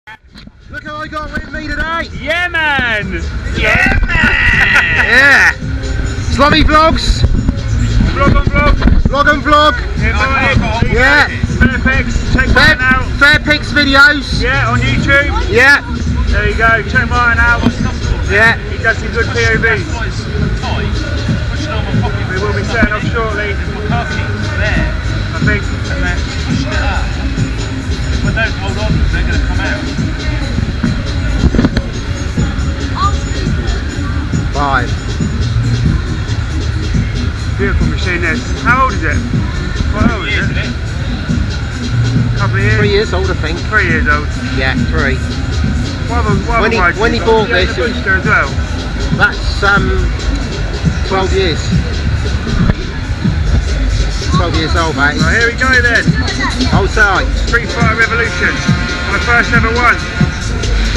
Look what I got with me today! Yeah, man! Yeah, man! Yeah! Slothy Vlogs! Vlog on vlog! Vlog on vlog! Yeah! Fair-Pix, check mine out! Fair-Pix videos! Yeah, on YouTube! Yeah! There you go, check mine out! Yeah! He does some good POVs! We will be setting off shortly! I think. But don't hold on, they're going to come out. 5. Beautiful machine this. How old is it? Quite old, is it? Couple of years? 3 years old, I think. 3 years old. Yeah, 3. When he bought this, it was as well. That's 12 years. 12 years old, mate. Right, here we go then. Hold tight. Street Fighter Revolution. My first ever one.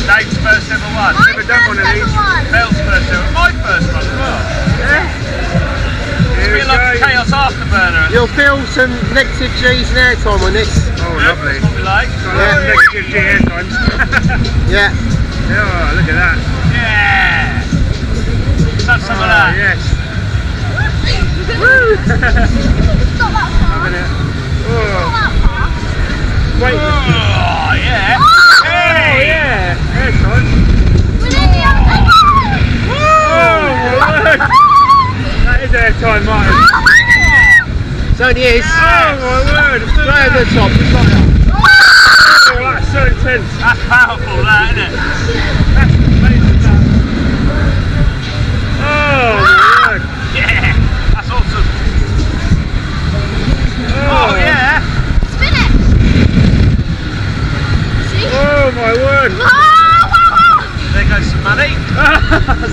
Dave's first ever one. Never done one of these. Belle's first ever. My first one as well. Yeah. Here we It's like a go. Chaos Afterburner. You'll feel some negative G's and airtime on this. Oh, lovely. That's what we like. Yeah. Negative G air times. Yeah. Oh, look at that. Yeah. Let's have some of that. Yes. Woo! Stop that far. Having it. Stop Oh. that far. Wait. Oh, yeah. Oh, Hey. yeah. Air time. We're in the outside. Oh, my word. That is air time, Martin. It only is. Oh, my word. Right over the top, just like that. Oh, that's so intense. That's powerful, that, isn't it? That's amazing, that. Oh, my word. Yeah. That's awesome. Oh, yeah. Spin it. See? Oh, my word. There goes some money.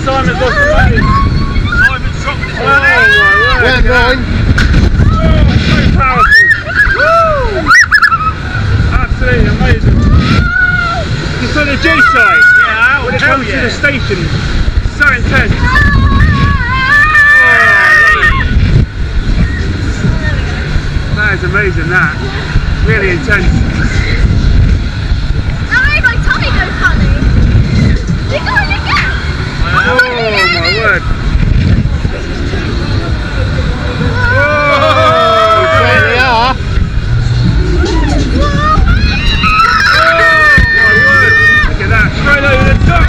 Simon's lost the money. Simon's dropped his Oh, money. my word. Well going. Oh, so powerful. Woo! Absolutely amazing. You saw the G side? Yeah, When it hell comes to yeah. the station, so intense. That is amazing, that. Really intense. That made my tummy go funny. You got it again. Oh, my word. Oh, There they are. my word. Look at that. Straight over the top.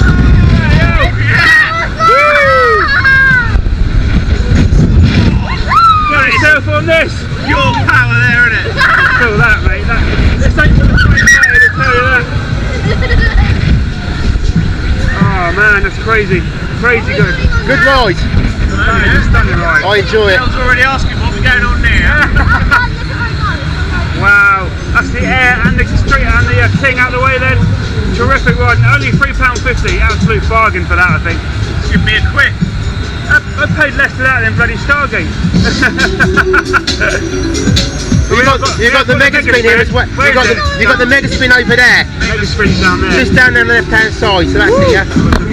Got yourself on this. Your power there, isn't it? Feel that, mate. This ain't for the faint-hearted, I tell you that. Oh man, that's crazy. Crazy good. Good ride. That is a stunning ride. I enjoy it. Belle's already asking what's going on there. Wow. That's the air and the street and the thing out the way then. Terrific ride. Only £3.50. Absolute bargain for that, I think. Give me a quid. I paid less for that than bloody Stargate. You got the mega spin here as well. You got the mega spin over there. Mega sprin's down there. Just down on the left hand side, so that's it, yeah.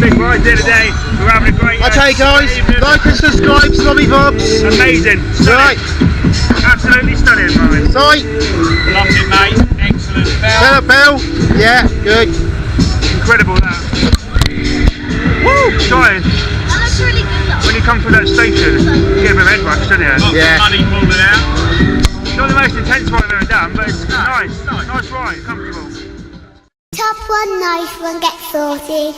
Big ride there today. We're having a great Okay guys, evening. like and subscribe, Slothy Vlogs. Amazing. Right, Absolutely stunning, Martin. sight. Loved it, mate. Excellent. Belle. Belle. Yeah, good. Incredible that. Woo! Trying. That looks really good though. When you come through that station, you get a bit of head rush, don't you? Got Yeah. some money falling out. Not the most intense ride I've ever done, but it's nice. Nice ride, comfortable. Top one, nice one, get sorted.